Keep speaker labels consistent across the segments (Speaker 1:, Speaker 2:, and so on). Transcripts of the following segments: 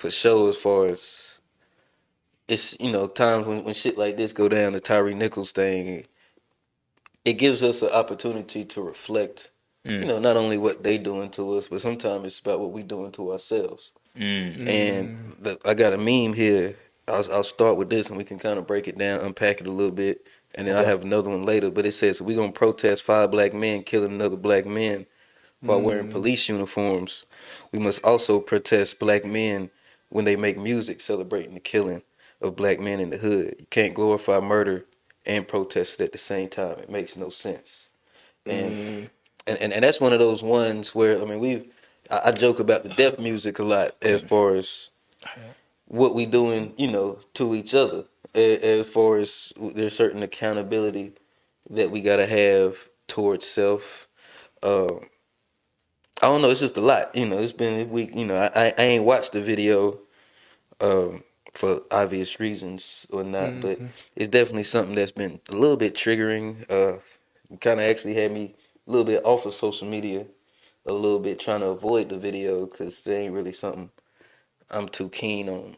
Speaker 1: for sure. As far as it's times when shit like this go down, the Tyree Nichols thing, it gives us an opportunity to reflect. Not only what they doing to us, but sometimes it's about what we doing to ourselves. And I got a meme here. I'll start with this, and we can kind of break it down, unpack it a little bit, and then I have another one later. But it says we're gonna protest 5 black men killing another black man while wearing police uniforms. We must also protest black men when they make music celebrating the killing of black men in the hood. You can't glorify murder and protest it at the same time. It makes no sense. And that's one of those ones where I joke about the death music a lot as far as what we doing, to each other. As far as there's certain accountability that we gotta have towards self. I don't know. It's just a lot. It's been a week. I ain't watched the video for obvious reasons or not, but it's definitely something that's been a little bit triggering. Kind of actually had me a little bit off of social media, a little bit trying to avoid the video because there ain't really something I'm too keen on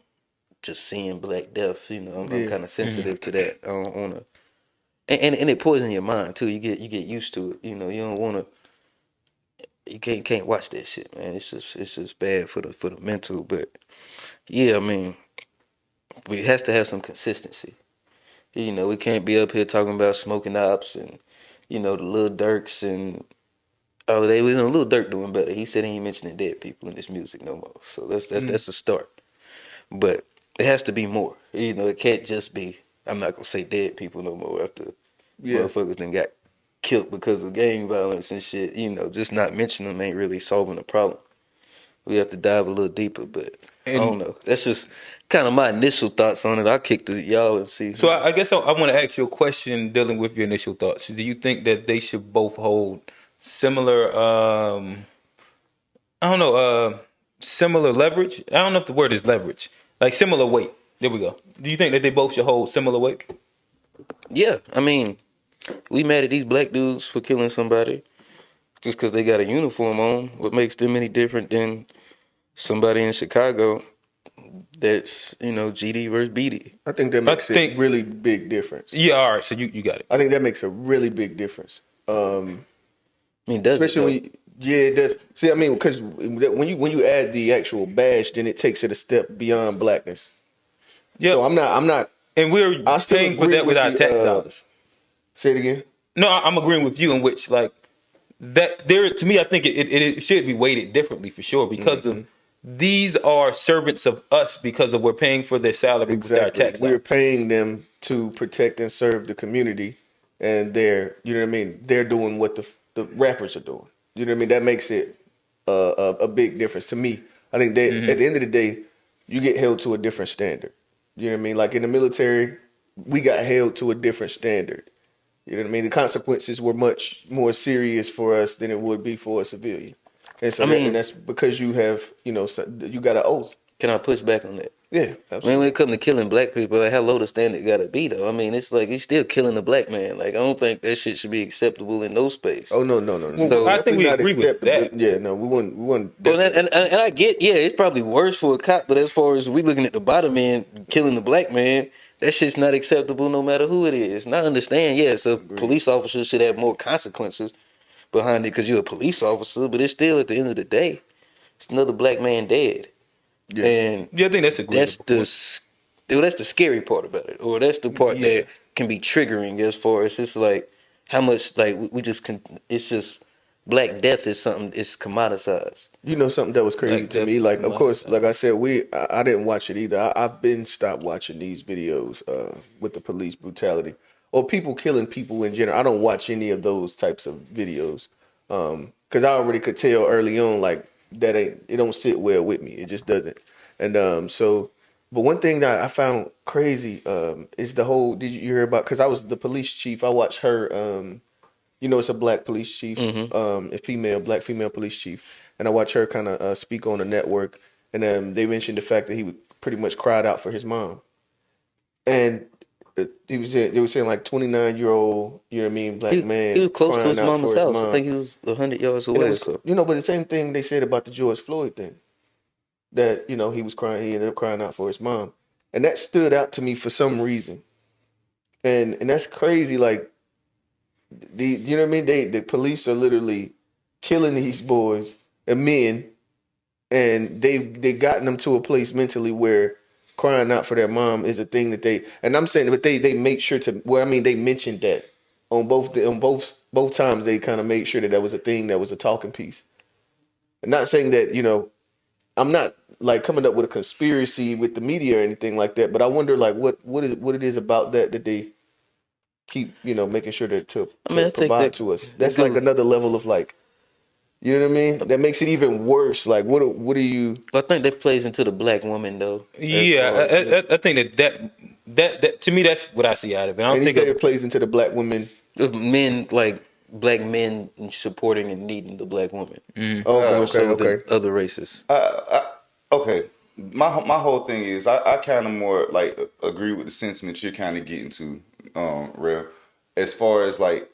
Speaker 1: just seeing black death. I'm kind of sensitive to that. I don't wanna, and it poisons your mind too. You get used to it. You don't wanna. You can't watch that shit, man. It's just bad for the mental. But yeah, we has to have some consistency. We can't be up here talking about smoking ops and the Lil Durks and all of that. Lil Durk doing better. He said he ain't mentioning dead people in his music no more. So that's a start. But it has to be more. It can't just be. I'm not gonna say dead people no more after motherfuckers then got killed because of gang violence and shit. Just not mentioning them ain't really solving the problem. We have to dive a little deeper, but I don't know. That's just kind of my initial thoughts on it. I'll kick to y'all and see.
Speaker 2: So I guess I want to ask you a question dealing with your initial thoughts. Do you think that they should both hold similar, I don't know, similar leverage? I don't know if the word is leverage. Like similar weight. There we go. Do you think that they both should hold similar weight?
Speaker 1: Yeah, we mad at these black dudes for killing somebody just because they got a uniform on. What makes them any different than somebody in Chicago that's, GD versus BD?
Speaker 3: I think that makes a really big difference.
Speaker 2: Yeah, all right. So you got it.
Speaker 3: I think that makes a really big difference.
Speaker 1: Does
Speaker 3: especially
Speaker 1: it,
Speaker 3: it does. See, because when you add the actual badge, then it takes it a step beyond blackness.
Speaker 2: Yep.
Speaker 3: So I'm not.
Speaker 2: And we're paying for that with our tax dollars.
Speaker 3: Say it again.
Speaker 2: No, I'm agreeing with you in which that there to me I think it should be weighted differently for sure because of these are servants of us because of we're paying for their salary with our tax dollars.
Speaker 3: We're paying them to protect and serve the community, and they're they're doing what the rappers are doing. You know what I mean? That makes it a big difference to me. I think that at the end of the day, you get held to a different standard. You know what I mean? Like in the military, we got held to a different standard. You know what I mean? The consequences were much more serious for us than it would be for a civilian. And so and that's because you have, you got an oath.
Speaker 1: Can I push back on that?
Speaker 3: Yeah, absolutely.
Speaker 1: When it comes to killing black people, how low the standard got to be, though? It's like you're still killing a black man. Like, I don't think that shit should be acceptable in no space.
Speaker 3: Oh, no.
Speaker 2: So, I think we agree with that.
Speaker 3: Yeah, no, we wouldn't.
Speaker 1: Well, and I get, it's probably worse for a cop, but as far as we looking at the bottom man killing the black man, that shit's not acceptable no matter who it is. And I understand, so police officers should have more consequences behind it because you're a police officer, but it's still, at the end of the day, it's another black man dead.
Speaker 3: Yeah.
Speaker 1: And
Speaker 2: I think that's agreeable.
Speaker 1: That's the scary part about it, or that's the part that can be triggering as far as it's like how much we just can. It's just black death is something. It's commoditized.
Speaker 3: Something that was crazy to me. Like, of course, like I said, I didn't watch it either. I've been stopped watching these videos with the police brutality or people killing people in general. I don't watch any of those types of videos because I already could tell early on that it don't sit well with me. It just doesn't. And but one thing that I found crazy is the whole. Did you hear about? Because I was the police chief. I watched her. It's a black police chief, a black female police chief, and I watched her kind of speak on the network, and they mentioned the fact that he pretty much cried out for his mom, and they were saying 29-year-old, black man.
Speaker 1: He was close to his mama's house.
Speaker 3: Mom.
Speaker 1: I think he was 100 yards away.
Speaker 3: But the same thing they said about the George Floyd thing. that he was crying. He ended up crying out for his mom, and that stood out to me for some reason. And that's crazy. Like you know what I mean? The police are literally killing these boys and men, and they gotten them to a place mentally where crying out for their mom is a thing that they. And I'm saying, but they make sure to. Well, I mean, they mentioned that on both times. They kind of made sure that that was a thing, that was a talking piece. I'm not saying that I'm not like coming up with a conspiracy with the media or anything like that, but I wonder like what it is about that they keep making sure
Speaker 1: I mean,
Speaker 3: to
Speaker 1: I think
Speaker 3: provide
Speaker 1: that
Speaker 3: to us.
Speaker 1: it
Speaker 3: That's like
Speaker 1: goes.
Speaker 3: another level of like, you know what I mean? That makes it even worse. Like what do you?
Speaker 1: I think that plays into the black woman though, as
Speaker 2: Yeah,
Speaker 1: far as
Speaker 2: I think that to me that's what I see out of it. I
Speaker 3: And
Speaker 2: don't
Speaker 3: he
Speaker 2: think
Speaker 3: said
Speaker 2: of
Speaker 3: it plays into the black women.
Speaker 1: men, like black men supporting and needing the black woman
Speaker 3: Okay,
Speaker 1: more
Speaker 3: okay,
Speaker 1: so than
Speaker 3: okay.
Speaker 1: other races.
Speaker 4: Okay, my whole thing is I kind of more like agree with the sentiment you're kind of getting to, real. As far as like,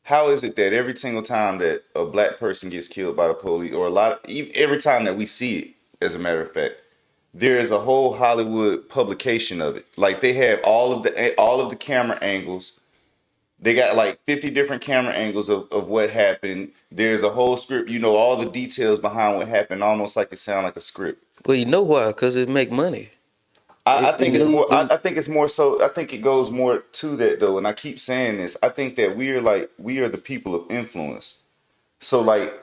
Speaker 4: how is it that every single time that a black person gets killed by the police, or every time that we see it, as a matter of fact, there is a whole Hollywood publication of it. Like they have all of the camera angles. They got like 50 different camera angles of what happened. There's a whole script, all the details behind what happened, almost like it sound like a script.
Speaker 1: Well, you know why? Because it make money.
Speaker 4: I
Speaker 1: The
Speaker 4: think it's
Speaker 1: news,
Speaker 4: more. I think it's more so. I think it goes more to that though. And I keep saying this. I think that we are the people of influence. So like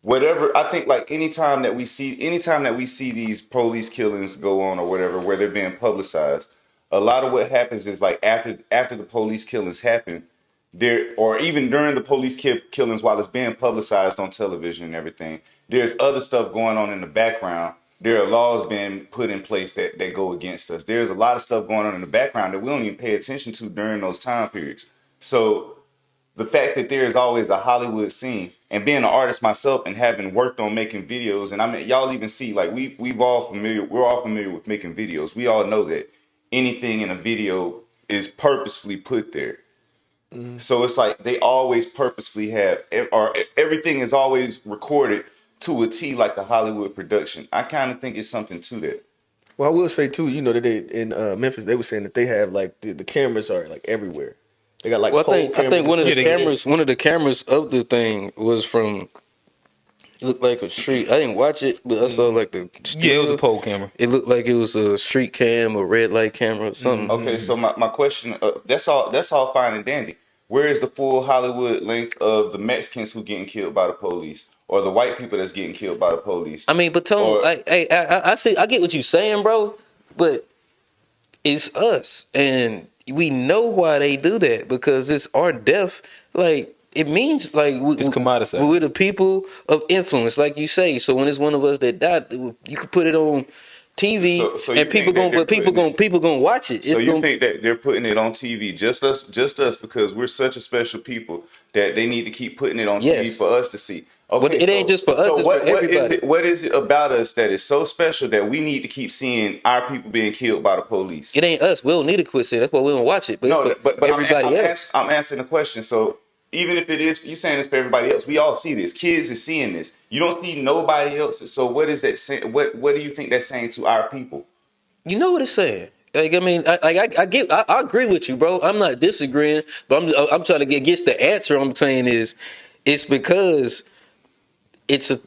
Speaker 4: whatever. I think like anytime that we see these police killings go on or whatever, where they're being publicized, a lot of what happens is like after the police killings happen, there or even during the killings while it's being publicized on television and everything, there's other stuff going on in the background. There are laws being put in place that go against us. There's a lot of stuff going on in the background that we don't even pay attention to during those time periods. So the fact that there is always a Hollywood scene, and being an artist myself and having worked on making videos, and I mean y'all even see like we're all familiar with making videos. We all know that anything in a video is purposefully put there. So it's like they always purposefully or everything is always recorded to a T like a Hollywood production. I kind of think it's something to that.
Speaker 3: Well, I will say too, that they in Memphis they were saying that they have like the cameras are like everywhere. They got like
Speaker 1: well,
Speaker 3: pole
Speaker 1: I
Speaker 3: cameras
Speaker 1: think
Speaker 3: and
Speaker 1: one of the
Speaker 3: stuff.
Speaker 1: cameras, one of the cameras of the thing was from. It looked like a street. I didn't watch it, but I saw like the
Speaker 2: yeah, it was a
Speaker 1: still.
Speaker 2: pole camera.
Speaker 1: It looked like it was a street cam or red light camera or something.
Speaker 4: Okay, so my question, that's all fine and dandy. Where is the full Hollywood length of the Mexicans who getting killed by the police, or the white people that's getting killed by the police,
Speaker 1: I mean, but Tone,
Speaker 4: or
Speaker 1: I see, I get what you're saying, bro, but it's us, and we know why they do that because it's our death. Like it means, like
Speaker 2: It's commoditized.
Speaker 1: we're the people of influence, like you say. So when it's one of us that died, you can put it on TV,
Speaker 4: so you
Speaker 1: and people
Speaker 4: think that
Speaker 1: gonna,
Speaker 4: they're
Speaker 1: but
Speaker 4: putting it?
Speaker 1: people gonna watch it.
Speaker 4: So
Speaker 1: It's
Speaker 4: you
Speaker 1: gonna,
Speaker 4: think that they're putting it on TV, just us, because we're such a special people that they need to keep putting it on TV
Speaker 1: yes.
Speaker 4: for us to see.
Speaker 1: But
Speaker 4: Okay,
Speaker 1: it ain't just for us; it's for
Speaker 4: what is
Speaker 1: everybody.
Speaker 4: it? What is it about us that is so special that we need to keep seeing our people being killed by the police?
Speaker 1: It ain't us. We don't need to quit saying. That's why we don't watch it. But it's
Speaker 4: No,
Speaker 1: for
Speaker 4: but
Speaker 1: everybody else.
Speaker 4: I'm answering the question. So even if it is you saying it's for everybody else, we all see this. Kids is seeing this. You don't see nobody else. So what is that saying? What do you think that's saying to our people?
Speaker 1: You know what it's saying. Like I mean, I agree with you, bro. I'm not disagreeing, but I'm trying to get the answer. I'm saying is, it's because it's a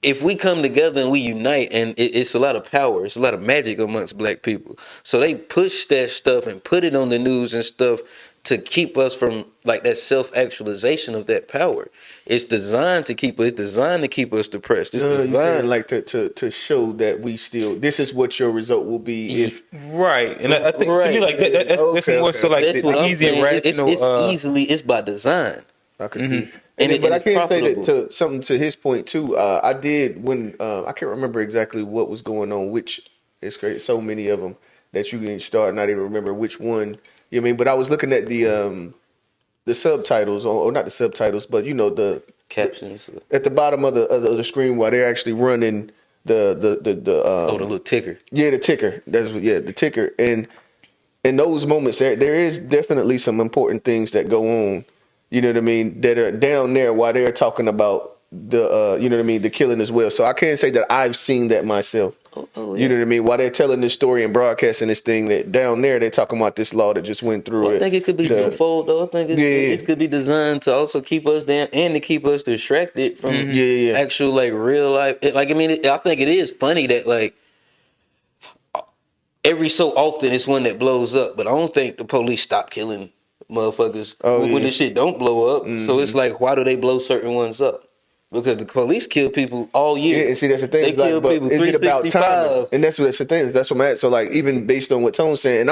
Speaker 1: if we come together and we unite, and it's a lot of power, it's a lot of magic amongst black people. So they push that stuff and put it on the news and stuff to keep us from like that self-actualization of that power. It's designed to keep us. It's designed to keep us depressed. It's
Speaker 3: You saying
Speaker 1: designed.
Speaker 3: like to show that we still this is what your result will be if
Speaker 2: Right, and I think to me
Speaker 1: Right.
Speaker 2: like that's
Speaker 3: Okay,
Speaker 2: more
Speaker 3: okay,
Speaker 2: so like
Speaker 3: okay.
Speaker 1: That's
Speaker 2: the
Speaker 1: what I'm
Speaker 2: easy and
Speaker 1: saying.
Speaker 2: rational.
Speaker 1: It's by design,
Speaker 3: I could see.
Speaker 1: and
Speaker 3: But I
Speaker 1: it's
Speaker 3: can't say that
Speaker 1: profitable.
Speaker 3: to something to his point too. I did when I can't remember exactly what was going on. Which it's great, so many of them that you can start not even remember which one. You know what I mean? But I was looking at the subtitles or not the subtitles, but
Speaker 1: Captions.
Speaker 3: at the bottom of the screen while they're actually running
Speaker 1: The little ticker.
Speaker 3: yeah, the ticker. The ticker. And in those moments, there is definitely some important things that go on. You know what I mean? That are down there while they're talking about the you know what I mean, the killing as well. So I can't say that I've seen that myself.
Speaker 1: Yeah.
Speaker 3: You know what I mean? While they're telling this story and broadcasting this thing, that down there they're talking about this law that just went through.
Speaker 1: Well, I think it could be twofold, though. I think it could be designed to also keep us down and to keep us distracted from actual like real life. I think it is funny that like every so often it's one that blows up, but I don't think the police stop killing motherfuckers when this shit don't blow up. So it's like, why do they blow certain ones up? Because the police kill people all year.
Speaker 3: Yeah, and see, that's the thing.
Speaker 1: They kill
Speaker 3: but
Speaker 1: people
Speaker 3: is it about
Speaker 1: 365.
Speaker 3: timing? And that's the thing. That's what I'm at. So like, even based on what Tone's saying, and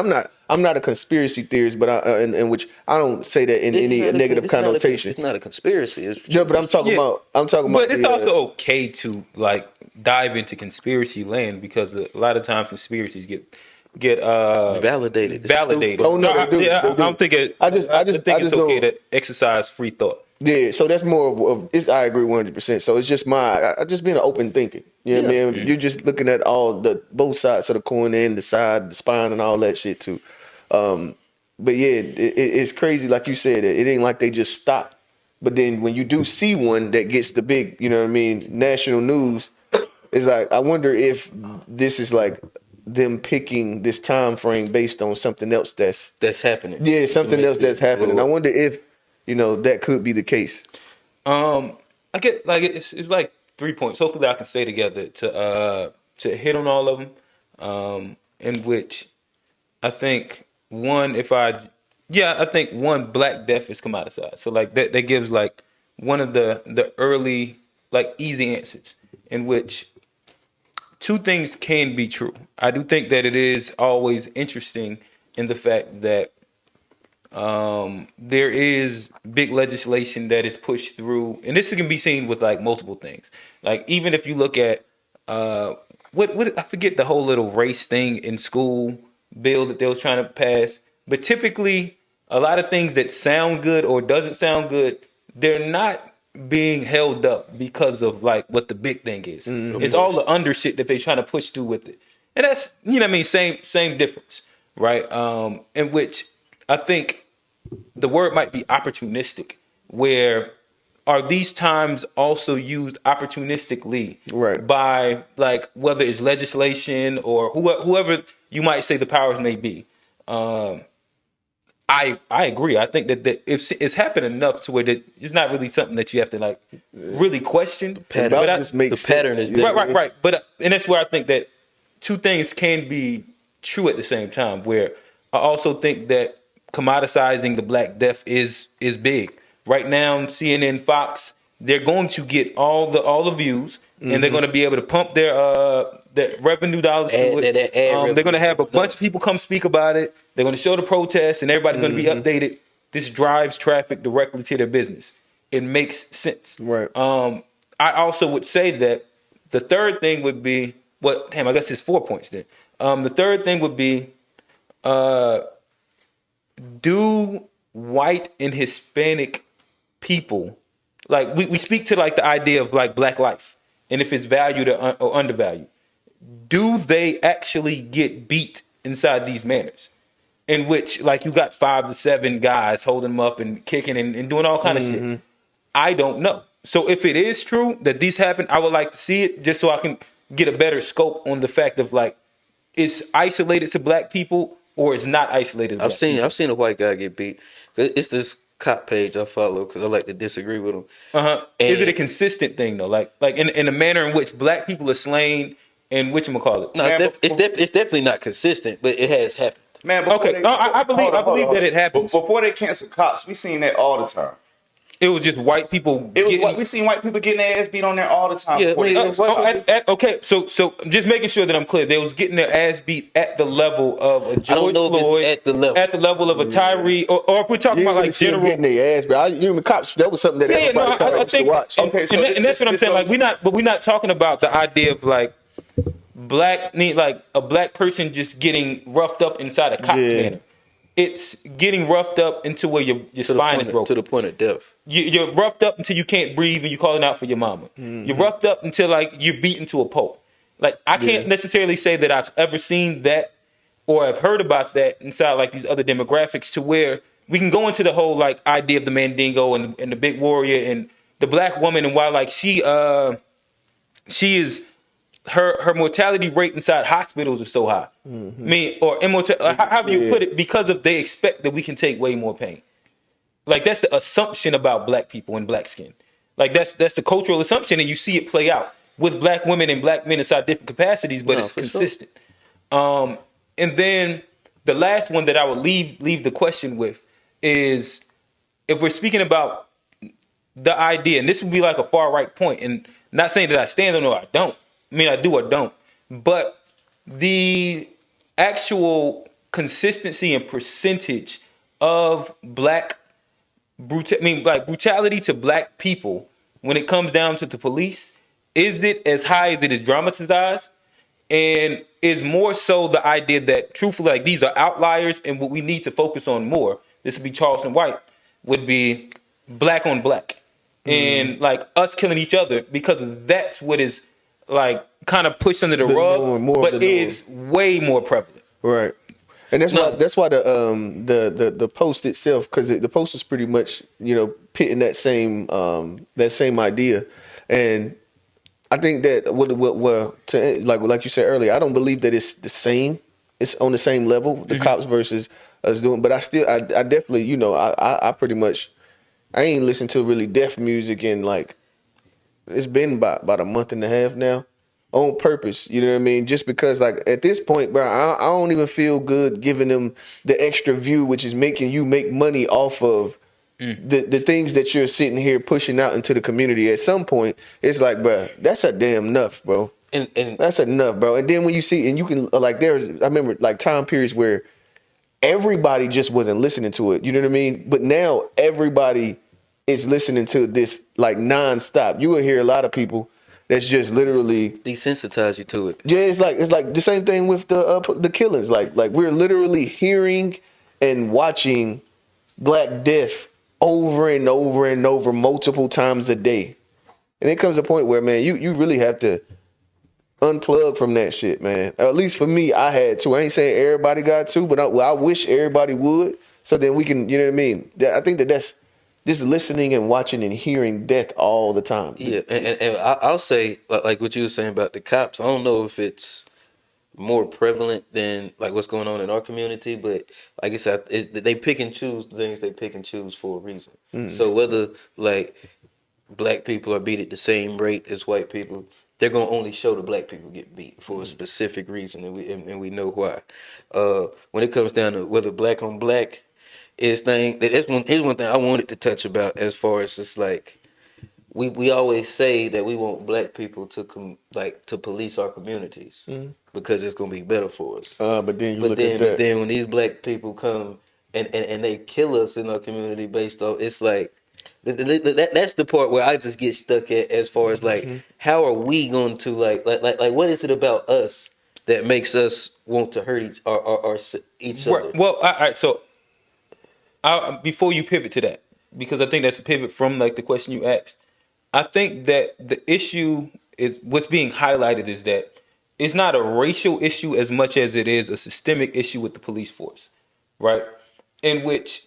Speaker 3: I'm not a conspiracy theorist, but in which I don't say that in any negative connotation.
Speaker 1: It's not a conspiracy.
Speaker 3: But I'm talking about.
Speaker 2: But it's also okay to like dive into conspiracy land, because a lot of times conspiracies get
Speaker 1: validated.
Speaker 3: Oh no, they do.
Speaker 2: I don't think it. I think it's okay to exercise free thought.
Speaker 3: Yeah, so that's more of I agree 100%. So it's just I just being an open thinking. You know what I mean? Mm-hmm. You're just looking at both sides of the coin, and the spine, and all that shit too. But yeah, it's crazy. Like you said, it ain't like they just stop. But then when you do see one that gets the big, you know what I mean, national news, it's like, I wonder if this is like them picking this time frame based on something else that's
Speaker 1: happening.
Speaker 3: Yeah, something else that's happening. I wonder if, that could be the case.
Speaker 2: I get like it's like 3 points. Hopefully, I can stay together to hit on all of them. In which I think I think one, Black Death is commoditized. So like that gives like one of the early like easy answers, in which two things can be true. I do think that it is always interesting in the fact that there is big legislation that is pushed through, and this can be seen with like multiple things. Like even if you look at what I forget the whole little race thing in school bill that they was trying to pass, but typically a lot of things that sound good or doesn't sound good, they're not being held up because of like what the big thing is. It's all the under shit that they're trying to push through with it, and that's same difference, right? In which I think the word might be opportunistic, where are these times also used opportunistically by like whether it's legislation or whoever you might say the powers may be. I agree. I think that if it's happened enough to where that it's not really something that you have to like really question.
Speaker 1: The pattern is
Speaker 2: right. But and that's where I think that two things can be true at the same time. Where I also think that commoditizing the Black Death is big. Right now, CNN, Fox, they're going to get all the views, and they're going to be able to pump their revenue dollars through it. They're going to have a bunch of people come speak about it. They're going to show the protests, and everybody's going to be updated. This drives traffic directly to their business. It makes sense.
Speaker 3: Right.
Speaker 2: I also would say that the third thing would be I guess it's 4 points then. The third thing would be do white and Hispanic people, like we speak to like the idea of like Black life and if it's valued or undervalued, do they actually get beat inside these manners in which like you got 5 to 7 guys holding them up and kicking and doing all kind of shit? I don't know. So if it is true that these happen, I would like to see it just so I can get a better scope on the fact of like, it's isolated to Black people or it's not isolated to Black people.
Speaker 1: I've seen a white guy get beat. It's this cop page I follow because I like to disagree with him.
Speaker 2: Is it a consistent thing though? Like in a manner in which Black people are slain and whatchamacallit?
Speaker 1: No, it's definitely not consistent, but it has happened.
Speaker 4: Man,
Speaker 2: I believe that it happens.
Speaker 4: Before they cancel cops, we seen that all the time.
Speaker 2: It was just white people.
Speaker 4: We seen white people getting their ass beat on there all the time.
Speaker 2: Yeah, okay, so just making sure that I'm clear. They was getting their ass beat at the level of a George Floyd,
Speaker 1: at the level
Speaker 2: of a Tyree, or if we're talking about like general
Speaker 3: getting their ass beat. Cops. That was something that everybody used to watch.
Speaker 2: Okay, and that's what I'm saying. Like we're not talking about the idea of like like a Black person just getting roughed up inside a cop manner. It's getting roughed up into where your spine is broken.
Speaker 1: To the point of death.
Speaker 2: You're roughed up until you can't breathe and you're calling out for your mama. You're roughed up until like you're beaten to a pulp. Like I can't necessarily say that I've ever seen that or I've heard about that inside like these other demographics to where we can go into the whole like idea of the Mandingo and the big warrior and the black woman and why like she is her mortality rate inside hospitals is so high.
Speaker 3: Mm-hmm.
Speaker 2: I mean, or immortal, however you
Speaker 3: Yeah.
Speaker 2: put it, because of they expect that we can take way more pain. Like that's the assumption about black people and black skin. Like that's the cultural assumption, and you see it play out with black women and black men inside different capacities, but
Speaker 1: No,
Speaker 2: it's
Speaker 1: for sure.
Speaker 2: consistent. And then the last one that I would leave the question with is if we're speaking about the idea, and this would be like a far right point, and not saying that I stand on it or I don't. I mean, I do or don't, but the actual consistency and percentage of black brutality to black people when it comes down to the police, is it as high as it is dramatized? And is more so the idea that truthfully, like these are outliers, and what we need to focus on more, this would be Charleston White, would be black on black. And like us killing each other because that's what is like kind of pushed under the rug, but is way more prevalent.
Speaker 3: Right. And that's why the post itself, because the post was pretty much pitting that same idea, and I think that like you said earlier, I don't believe that it's the same. It's on the same level, the cops versus us doing. But I definitely I pretty much I ain't listened to really deaf music in like it's been about a month and a half now. On purpose, you know what I mean? Just because, like, at this point, bro, I don't even feel good giving them the extra view, which is making you make money off of the things that you're sitting here pushing out into the community. At some point, it's like, bro, that's a damn enough, bro.
Speaker 1: And
Speaker 3: That's enough, bro. And then when you see, and you can, like, I remember, like, time periods where everybody just wasn't listening to it. You know what I mean? But now everybody is listening to this, like, nonstop. You will hear a lot of people that's just literally
Speaker 1: desensitize you to it.
Speaker 3: Yeah, it's like the same thing with the killings. Like we're literally hearing and watching Black death over and over and over multiple times a day, and it comes a point where, man, you really have to unplug from that shit, man. At least for me, I had to. I ain't saying everybody got to, but I wish everybody would, so then we can, you know what I mean. I think that's just listening and watching and hearing death all the time.
Speaker 1: Yeah, and I'll say like what you were saying about the cops. I don't know if it's more prevalent than like what's going on in our community, but like I said, they pick and choose the things they pick and choose for a reason. So whether like black people are beat at the same rate as white people, they're gonna only show the black people get beat for a specific reason, and we know why. When it comes down to whether black on black is thing, here's one thing I wanted to touch about as far as just like. We always say that we want black people to to police our communities because it's gonna be better for us.
Speaker 3: But then look at
Speaker 1: but
Speaker 3: that.
Speaker 1: then when these black people come and they kill us in our community based on it's like that's the part where I just get stuck at as far as like how are we going to like what is it about us that makes us want to hurt each other?
Speaker 2: Well, all right. So before you pivot to that, because I think that's a pivot from like the question you asked. I think that the issue is what's being highlighted is that it's not a racial issue as much as it is a systemic issue with the police force, right? In which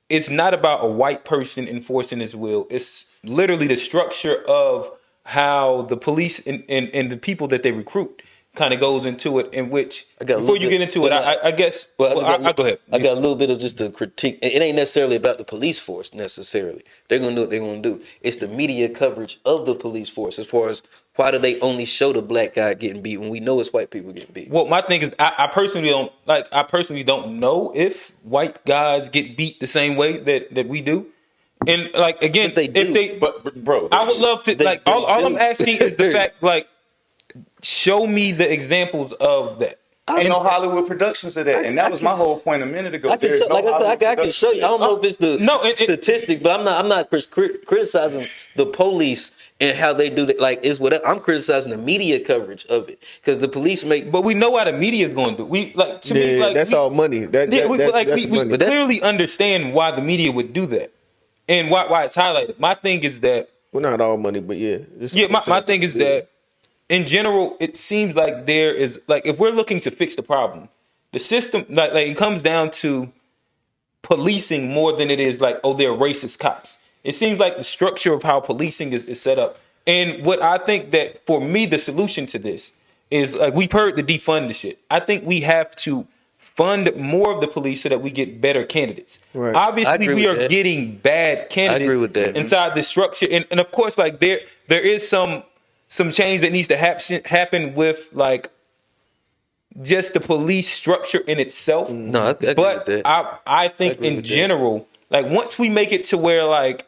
Speaker 2: it's not about a white person enforcing his will. It's literally the structure of how the police and the people that they recruit kind of goes into it. In which before you get into it, I guess. Well, I'll go ahead.
Speaker 1: I got a little bit of just a critique. It ain't necessarily about the police force necessarily. They're gonna do what they're gonna do. It's the media coverage of the police force as far as why do they only show the black guy getting beat when we know it's white people getting beat.
Speaker 2: Well, my thing is, I personally don't like. I personally don't know if white guys get beat the same way that we do. And like again,
Speaker 1: But they do.
Speaker 2: if they,
Speaker 4: But bro,
Speaker 2: I would love to.
Speaker 1: They
Speaker 2: All
Speaker 1: do.
Speaker 2: I'm asking is the fact, like, show me the examples of that.
Speaker 4: There's no Hollywood productions of that, and that was my whole point a minute ago.
Speaker 1: I can, I can show you. I don't know if it's the statistics, but I'm not criticizing the police and how they do that. Like it's what I'm criticizing the media coverage of it because the police make.
Speaker 2: But we know why the media is going to do. We like to me like
Speaker 3: that's all money. That's money.
Speaker 2: We clearly understand why the media would do that and why it's highlighted. My thing is that
Speaker 3: not all money, but yeah.
Speaker 2: My thing is that. In general, it seems like there is like if we're looking to fix the problem, the system like it comes down to policing more than it is like they're racist cops. It seems like the structure of how policing is set up. And what I think that for me, the solution to this is like we've heard the defund the shit. I think we have to fund more of the police so that we get better candidates.
Speaker 3: Right.
Speaker 1: I
Speaker 2: Obviously,
Speaker 1: agree
Speaker 2: we
Speaker 1: with
Speaker 2: are
Speaker 1: that.
Speaker 2: getting bad candidates
Speaker 1: agree with that.
Speaker 2: inside this structure. And of course, like there is some change that needs to happen with like just the police structure in itself.
Speaker 1: No, I agree
Speaker 2: but
Speaker 1: with that.
Speaker 2: I think
Speaker 1: agree
Speaker 2: in
Speaker 1: with that.
Speaker 2: general, like once we make it to where like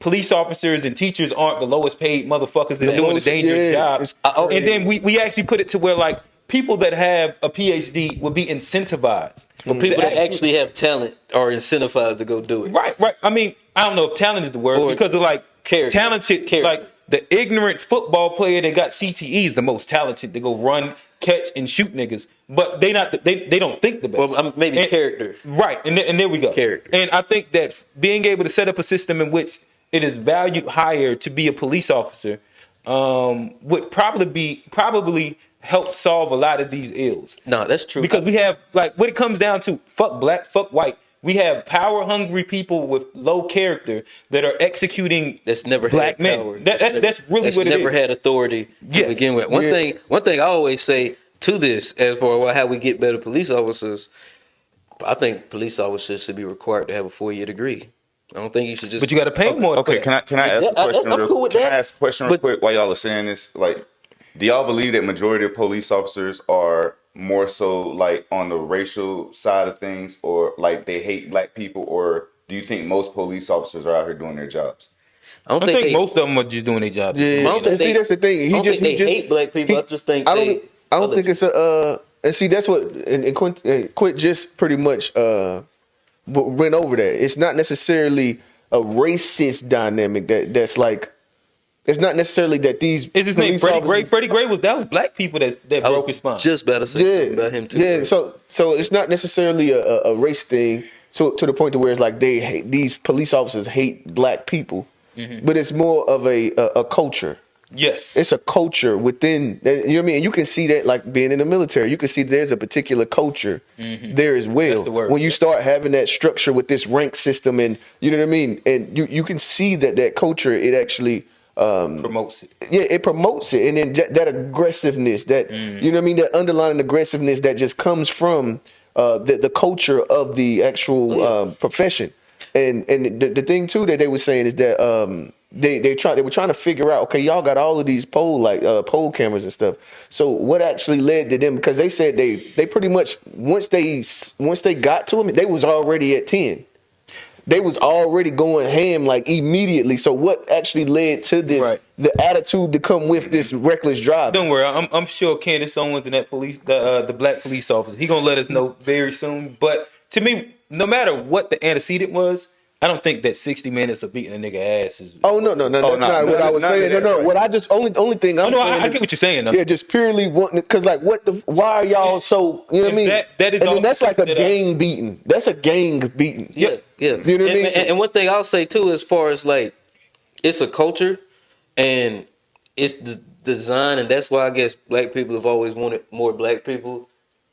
Speaker 2: police officers and teachers aren't the lowest paid motherfuckers that are doing the dangerous jobs, and then we actually put it to where like people that have a PhD would be incentivized.
Speaker 1: But people that actually have talent are incentivized to go do it.
Speaker 2: Right. I mean, I don't know if talent is the word because of like talented, like the ignorant football player that got CTE is the most talented to go run, catch, and shoot niggas. But they don't think the best.
Speaker 1: Well, maybe character.
Speaker 2: Right, and there we go.
Speaker 1: Character.
Speaker 2: And I think that being able to set up a system in which it is valued higher to be a police officer would probably help solve a lot of these ills.
Speaker 1: No, that's true.
Speaker 2: Because we have, like, what it comes down to, fuck black, fuck white. We have power-hungry people with low character that are executing
Speaker 1: that's never
Speaker 2: black
Speaker 1: had
Speaker 2: men.
Speaker 1: power.
Speaker 2: That's really
Speaker 1: that's
Speaker 2: what it is.
Speaker 1: never had authority to begin with. One thing I always say to this, as for how we get better police officers, I think police officers should be required to have a 4-year degree. I don't think you should just.
Speaker 2: But you got to pay more.
Speaker 4: Okay, can I ask a question?
Speaker 1: I'm cool with that.
Speaker 4: Can I ask a question real quick while y'all are saying this? Like, do y'all believe that majority of police officers are more so like on the racial side of things, or like they hate black people, or do you think most police officers are out here doing their jobs?
Speaker 2: I think most of them are just doing their jobs.
Speaker 3: Yeah,
Speaker 1: I don't think
Speaker 3: see, that's the thing.
Speaker 1: He just hate black people. I just think
Speaker 3: I don't think it's a. And see, that's what and Quint just pretty much went over that. It's not necessarily a racist dynamic that's like. It's not necessarily that these.
Speaker 2: Is his name Freddie Gray? Freddie Gray was black people that broke his spine.
Speaker 1: Just about to say something about him too.
Speaker 3: Yeah, so it's not necessarily a race thing. So to the point to where it's like these police officers hate black people, but it's more of a culture.
Speaker 2: Yes,
Speaker 3: it's a culture within. You know what I mean? And you can see that like being in the military. You can see there's a particular culture there as well.
Speaker 2: That's the word.
Speaker 3: When you start having that structure with this rank system, and you know what I mean, and you can see that culture. It actually.
Speaker 2: Promotes it.
Speaker 3: Yeah, it promotes it, and then that aggressiveness, that you know what I mean, that underlying aggressiveness that just comes from the culture of the actual profession. And the thing too that they were saying is that they were trying to figure out, okay, y'all got all of these poll cameras and stuff. So what actually led to them? Because they said they pretty much once they got to them, they was already at 10. They was already going ham like immediately. So what actually led to this, the attitude to come with this reckless drive?
Speaker 2: Don't worry, I'm sure Candace Owens and that the black police officer, he gonna let us know very soon. But to me, no matter what the antecedent was, I don't think that 60 minutes of beating a nigga ass is.
Speaker 3: Oh no, that's not what I was saying. No. What I just only thing I'm.
Speaker 2: No, I get what you're saying. Though.
Speaker 3: Yeah, just purely wanting because like why are y'all so? You know what I mean?
Speaker 2: That is,
Speaker 3: and then that's like a gang beating. That's a gang beating.
Speaker 1: Yeah.
Speaker 3: You know what I mean?
Speaker 1: And one thing I'll say too, as far as like, it's a culture, and it's designed, and that's why I guess black people have always wanted more black people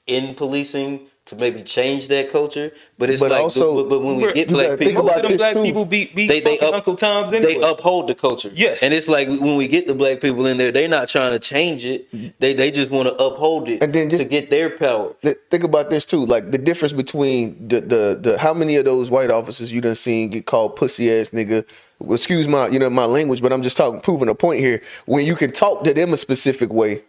Speaker 1: in policing to maybe change that culture. But it's
Speaker 3: also,
Speaker 1: but when we get black people,
Speaker 2: most of them black people they Uncle Tom's anyway.
Speaker 1: They uphold the culture.
Speaker 2: Yes,
Speaker 1: and it's like when we get the black people in there, they're not trying to change it. They just want to uphold it and then to get their power.
Speaker 3: Think about this too, like the difference between the how many of those white officers you done seen get called pussy ass nigga. Well, excuse my my language, but I'm just proving a point here. When you can talk to them a specific way,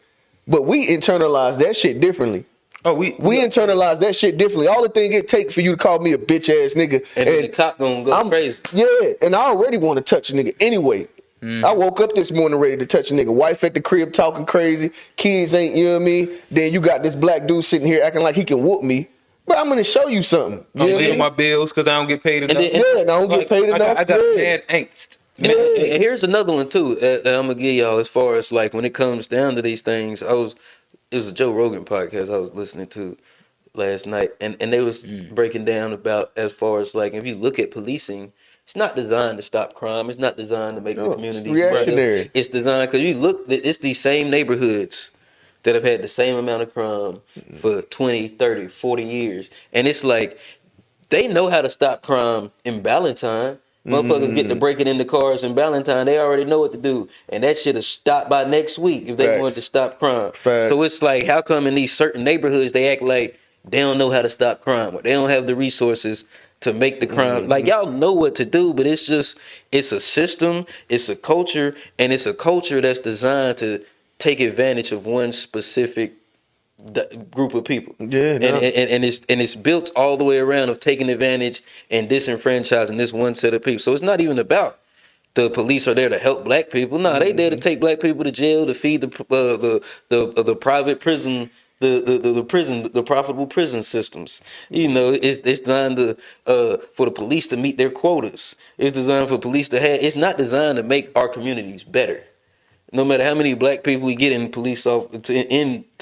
Speaker 3: but we internalize that shit differently.
Speaker 2: Oh, we
Speaker 3: internalize that shit differently. All the thing it take for you to call me a bitch ass nigga,
Speaker 1: and the cop gonna go crazy.
Speaker 3: Yeah, and I already want to touch a nigga anyway. I woke up this morning ready to touch a nigga. Wife at the crib talking crazy. Kids ain't, you know what I mean? Then you got this black dude sitting here acting like he can whoop me. But I'm gonna show you something.
Speaker 2: I'm paying my bills because I don't get paid enough.
Speaker 3: And I don't get paid enough.
Speaker 2: I got mad angst.
Speaker 1: And here's another one too that I'm gonna give y'all as far as like when it comes down to these things. It was a Joe Rogan podcast I was listening to last night, and they was breaking down about as far as like if you look at policing, it's not designed to stop crime. It's not designed to make the community
Speaker 3: reactionary.
Speaker 1: It's designed because you look, it's these same neighborhoods that have had the same amount of crime for 20, 30, 40 years, and it's like they know how to stop crime in Ballantyne. Motherfuckers get to breaking into cars in Valentine. They already know what to do, and that shit is stopped by next week if they wanted to stop crime. So it's like, how come in these certain neighborhoods they act like they don't know how to stop crime, or they don't have the resources to make the crime? Like, y'all know what to do, but it's a system, it's a culture, and it's a culture that's designed to take advantage of one specific group of people.
Speaker 3: Yeah, no.
Speaker 1: and it's built all the way around of taking advantage and disenfranchising this one set of people. So it's not even about the police are there to help black people. No, they there to take black people to jail, to feed the private prison, the profitable prison systems. You know, it's designed to for the police to meet their quotas. It's designed for police to have. It's not designed to make our communities better. No matter how many black people we get into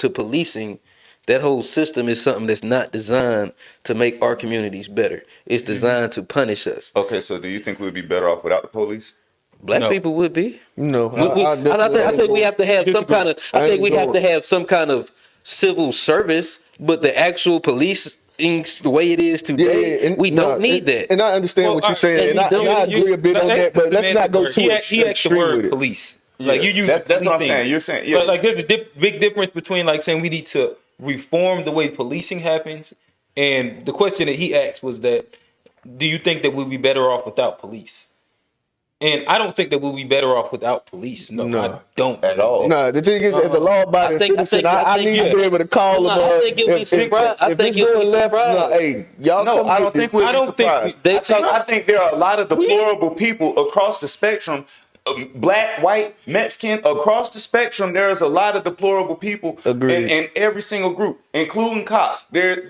Speaker 1: policing, that whole system is something that's not designed to make our communities better. It's designed to punish us.
Speaker 4: Okay, so do you think we'd be better off without the police?
Speaker 1: Black people would be.
Speaker 3: No,
Speaker 1: I think we have to have some kind of. I think we have to have some kind of civil service, but the actual police, the way it is today, we don't need that.
Speaker 3: And I understand what you're saying, and I agree a bit on that. But let's not go too extreme with it.
Speaker 2: Police.
Speaker 4: Yeah,
Speaker 2: like you use
Speaker 4: that's what I'm saying. You're saying, yeah.
Speaker 2: Like there's a big difference between like saying we need to reform the way policing happens, and the question that he asked was that, do you think that we'll be better off without police? And I don't think that we'll be better off without police. No. I don't
Speaker 4: at all.
Speaker 3: No, the thing is, as a law-abiding citizen, I need to be able to call them.
Speaker 1: I think you'll be surprised. I think you'll be surprised.
Speaker 3: Hey, y'all.
Speaker 4: No, I don't think we'll be surprised. I think there are a lot of deplorable people across the spectrum. Black, white, Mexican, across the spectrum, there's a lot of deplorable people in every single group, including cops.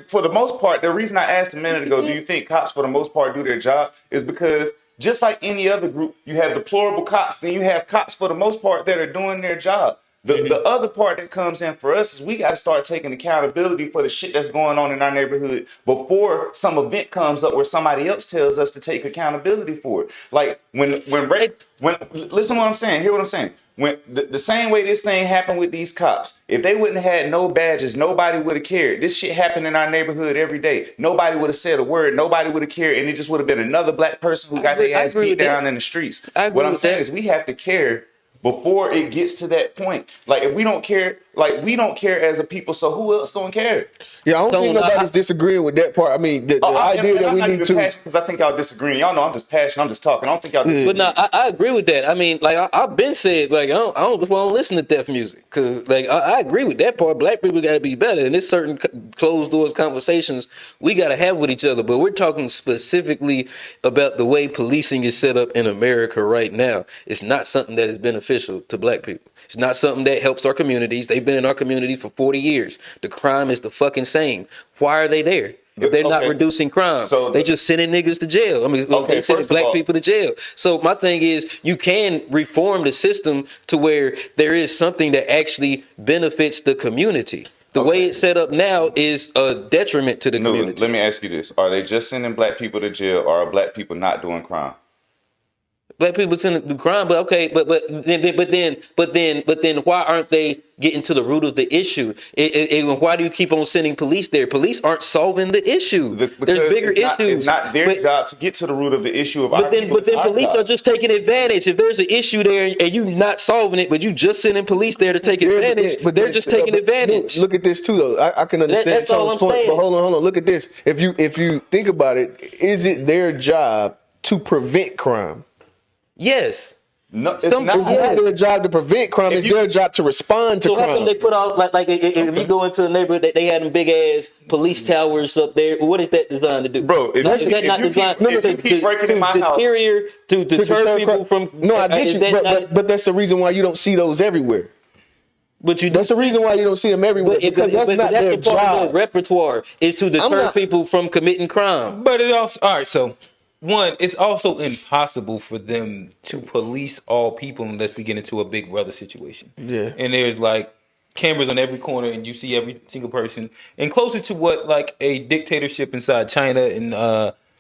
Speaker 4: For the most part, the reason I asked a minute ago, do you think cops for the most part do their job, is because just like any other group, you have deplorable cops, then you have cops for the most part that are doing their job. The other part that comes in for us is we got to start taking accountability for the shit that's going on in our neighborhood before some event comes up where somebody else tells us to take accountability for it. Like when listen to what I'm saying. Hear what I'm saying. When the same way this thing happened with these cops, if they wouldn't have had no badges, nobody would have cared. This shit happened in our neighborhood every day. Nobody would have said a word. Nobody would have cared, and it just would have been another black person who got their ass beat down in the streets. What I'm saying is we have to care before it gets to that point. Like, if we don't care, like, we don't care as a people, so who else gonna care?
Speaker 3: Yeah, I don't think nobody's disagreeing with that part. I mean, the idea that we need to...
Speaker 4: Because I think y'all disagreeing. Y'all know I'm just passionate. I'm just talking. I don't think y'all disagreeing.
Speaker 1: But no, I agree with that. I mean, like, I've been said, like, I don't listen to deaf music. Because, like, I agree with that part. Black people got to be better. And there's certain closed doors conversations we got to have with each other. But we're talking specifically about the way policing is set up in America right now. It's not something that is beneficial to black people. It's not something that helps our communities. They've been in our community for 40 years. The crime is the fucking same. Why are they there? If they're not reducing crime, they just sending niggas to jail. I mean, they sending black people to jail. So my thing is, you can reform the system to where there is something that actually benefits the community. The way it's set up now is a detriment to the community.
Speaker 4: Let me ask you this. Are they just sending black people to jail, or are black people not doing crime?
Speaker 1: Black people tend to do crime, but okay, but then why aren't they getting to the root of the issue? Why do you keep on sending police there? Police aren't solving the issue. There's bigger issues.
Speaker 4: It's not their job to get to the root of the issue of our people.
Speaker 1: But then police are just taking advantage. If there's an issue there and you not solving it, but you just sending police there to take advantage, but they're just taking advantage.
Speaker 3: Look at this too, though. I can understand
Speaker 1: that's all I'm saying.
Speaker 3: But hold on. Look at this. If you think about it, is it their job to prevent crime?
Speaker 1: Yes.
Speaker 3: No, it's not their job to prevent crime. It's their job to respond to crime.
Speaker 1: So how come they put out like if you go into a neighborhood, they had them big ass police towers up there? What is that designed to do?
Speaker 4: Bro,
Speaker 1: is that not designed to deter people from?
Speaker 3: No, I get you, but that's the reason why you don't see those everywhere. That's the reason why you don't see them everywhere. Because that's not their job.
Speaker 1: Their repertoire is to deter people from committing crime.
Speaker 2: But it also so. One, it's also impossible for them to police all people unless we get into a Big Brother situation.
Speaker 3: Yeah.
Speaker 2: And there's like cameras on every corner and you see every single person. And closer to what like a dictatorship inside China and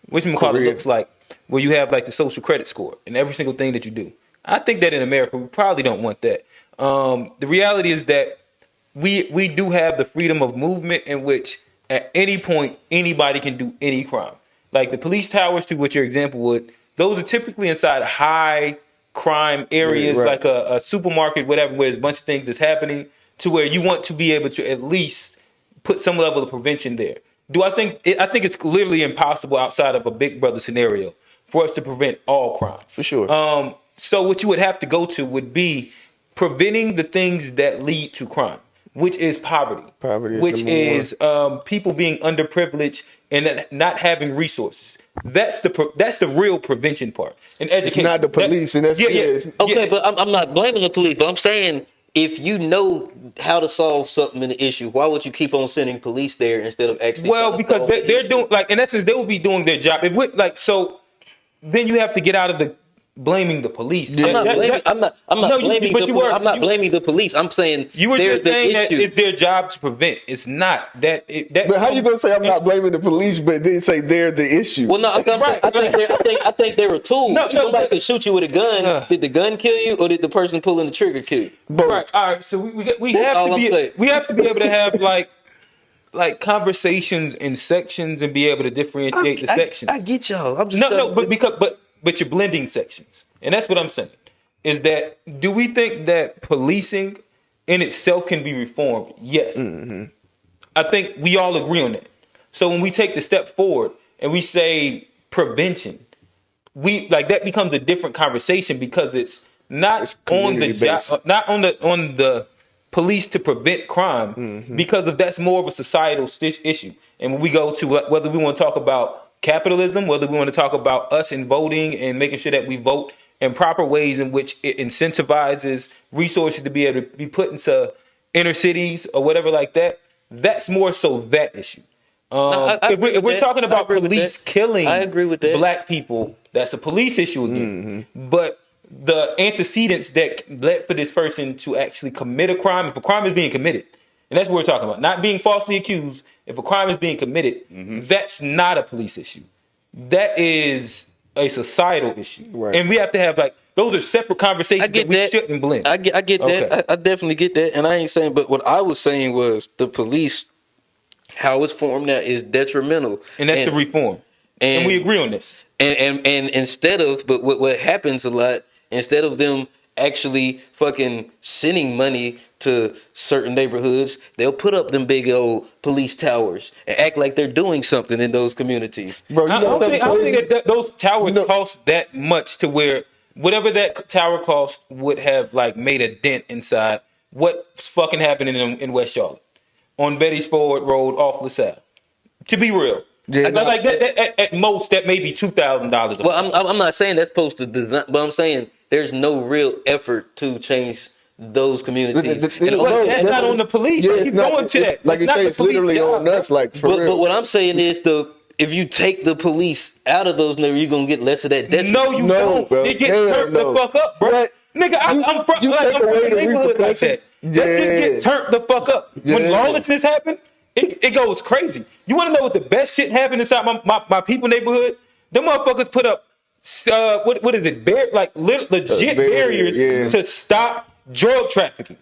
Speaker 2: whatchamacallit looks like, where you have like the social credit score and every single thing that you do. I think that in America, we probably don't want that. The reality is that we do have the freedom of movement in which at any point, anybody can do any crime. Like the police towers, to what your example would, those are typically inside high crime areas,
Speaker 3: right.
Speaker 2: like a supermarket, whatever, where there's a bunch of things that's happening, to where you want to be able to at least put some level of prevention there. Do I think? I think it's literally impossible outside of a Big Brother scenario for us to prevent all crime.
Speaker 3: For sure.
Speaker 2: So what you would have to go to would be preventing the things that lead to crime, which is poverty, which is people being underprivileged and not having resources. That's the real prevention part. And education,
Speaker 3: it's not the police, and that's
Speaker 1: okay. But I'm not blaming the police, but I'm saying if you know how to solve something in the issue, why would you keep on sending police there instead of actually?
Speaker 2: Well, because they're doing, like, in essence, they will be doing their job. It would, like, so then you have to get out of the blaming the police.
Speaker 1: Yeah. I'm not blaming the police. I'm saying
Speaker 2: you were just saying that it's their job to prevent. It's not that.
Speaker 3: But how you gonna say I'm not blaming the police, but then say they're the issue?
Speaker 1: Well, no, I think they're a tool. Somebody could shoot you with a gun. Did the gun kill you, or did the person pulling the trigger kill you?
Speaker 3: Both.
Speaker 2: Right. All right. So we have to be able to have like conversations in sections and be able to differentiate the sections.
Speaker 1: I get y'all. I'm just
Speaker 2: but you're blending sections, and that's what I'm saying. Is that, do we think that policing in itself can be reformed? Yes. Mm-hmm. I think we all agree on that. So when we take the step forward and we say prevention, that becomes a different conversation, because it's not on the job, not on the police to prevent crime, because that's more of a societal issue. And when we go to whether we want to talk about capitalism, whether we want to talk about us in voting and making sure that we vote in proper ways in which it incentivizes resources to be able to be put into inner cities or whatever like that, that's more so that issue. If we're talking about police killing black people, that's a police issue again. But the antecedents that led for this person to actually commit a crime, if a crime is being committed, and that's what we're talking about, not being falsely accused, if a crime is being committed, that's not a police issue. That is a societal issue. Right. And we have to have, those are separate conversations that we shouldn't blend.
Speaker 1: I get that. I definitely get that. And I ain't saying, but what I was saying was the police, how it's formed now, is detrimental.
Speaker 2: And that's the reform. And we agree on this.
Speaker 1: And instead of, but what happens a lot, instead of them actually fucking sending money to certain neighborhoods, they'll put up them big old police towers and act like they're doing something in those communities.
Speaker 2: Bro, I don't think that those towers cost that much to where whatever that tower cost would have made a dent inside what's fucking happening in West Charlotte on Betty's Ford Road off LaSalle. To be real. Yeah, at most, that may be $2,000.
Speaker 1: Well, I'm not saying that's supposed to design, but I'm saying there's no real effort to change those communities.
Speaker 2: That's not on the police.
Speaker 3: Yeah, going to that. Like you say, it's literally on us. But
Speaker 1: what I'm saying is if you take the police out of those neighborhoods, you're gonna get less of that detriment.
Speaker 2: No, you don't. Bro. They get turned the fuck up, bro. But nigga, I'm from a neighborhood like that. That shit get turned the fuck up. When lawlessness happens, it goes crazy. You want to know what the best shit happened inside my people neighborhood? Them motherfuckers put up what is it? Legit barriers to stop drug trafficking.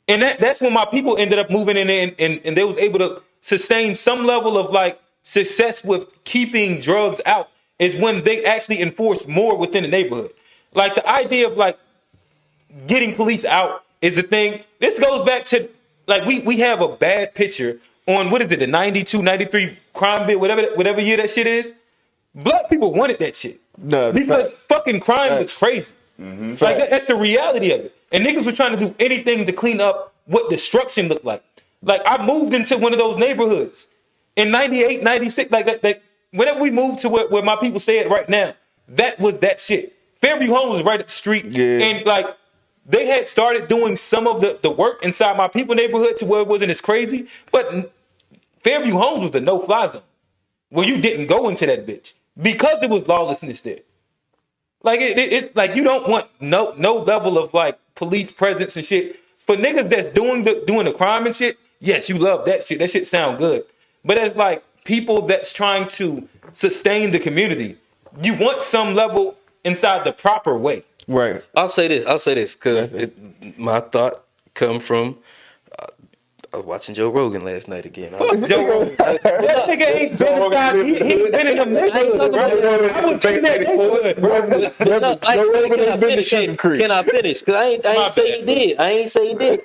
Speaker 2: And that's when my people ended up moving in and they was able to sustain some level of success with keeping drugs out, is when they actually enforce more within the neighborhood. The idea of getting police out is the thing. This goes back to we have a bad picture on the 92, 93 crime bill, whatever year that shit is. Black people wanted that shit. No, because fucking crime was crazy. Mm-hmm. That's the reality of it. And niggas were trying to do anything to clean up what destruction looked like. I moved into one of those neighborhoods in 98, 96. Whenever we moved to where my people stay at right now, that was that shit. Fairview Home was right up the street. Yeah. And they had started doing some of the work inside my people neighborhood to where it wasn't as crazy. But Fairview Homes was the no-fly zone, where you didn't go into that bitch because there was lawlessness there. You don't want no level of police presence and shit. For niggas that's doing the crime and shit, yes, you love that shit. That shit sound good. But as people that's trying to sustain the community, you want some level inside the proper way.
Speaker 1: Right. I'll say this because my thought come from I was watching Joe Rogan last night again.
Speaker 2: Fuck Joe Rogan. That nigga ain't been inside. He ain't been in them neighborhoods, bro. I was in that neighborhood, bro.
Speaker 3: Joe Rogan ain't been to Sugar Creek.
Speaker 1: Can I finish? Because I ain't say he did. I ain't say he did.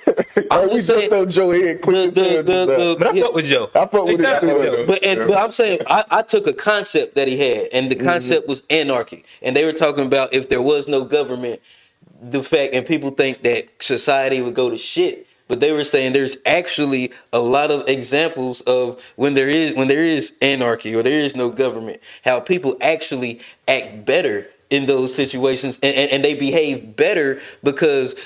Speaker 3: I'm just saying. We Joe head quick.
Speaker 2: But I fuck with Joe.
Speaker 3: I fuck with Joe.
Speaker 1: But I'm saying I took a concept that he had, and the concept was anarchy. And they were talking about if there was no government, the fact, and people think that society would go to shit. But they were saying there's actually a lot of examples of when there is anarchy or there is no government, how people actually act better in those situations, and they behave better because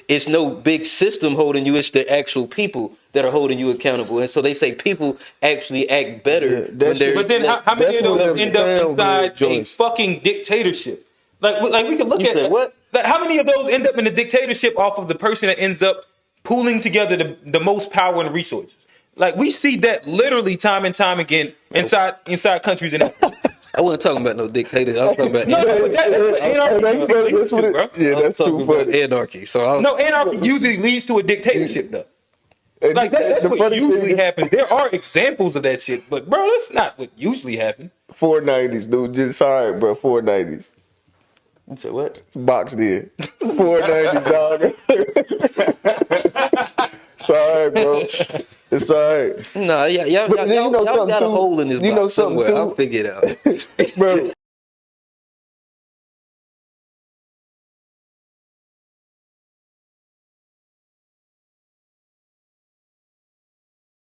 Speaker 1: it's no big system holding you, it's the actual people that are holding you accountable. And so they say people actually act better.
Speaker 2: But then how many of those end up inside a fucking dictatorship? Like we can look at
Speaker 1: what?
Speaker 2: Like, how many of those end up in a dictatorship off of the person that ends up pooling together the most power and resources? Like, we see that literally time and time again inside countries and
Speaker 1: I wasn't talking about no dictators. I was talking about
Speaker 3: that's too funny.
Speaker 1: Anarchy.
Speaker 2: Anarchy usually leads to a dictatorship, though. Like that's what usually happens. There are examples of that shit, but bro, that's not what usually happens.
Speaker 3: 490s, dude. Just sorry, bro. 490s.
Speaker 1: You said what?
Speaker 3: Box did. 490s, dog. Sorry, bro. It's alright.
Speaker 1: No, y'all got a hole in this box somewhere. I'll figure it out.
Speaker 3: Bro,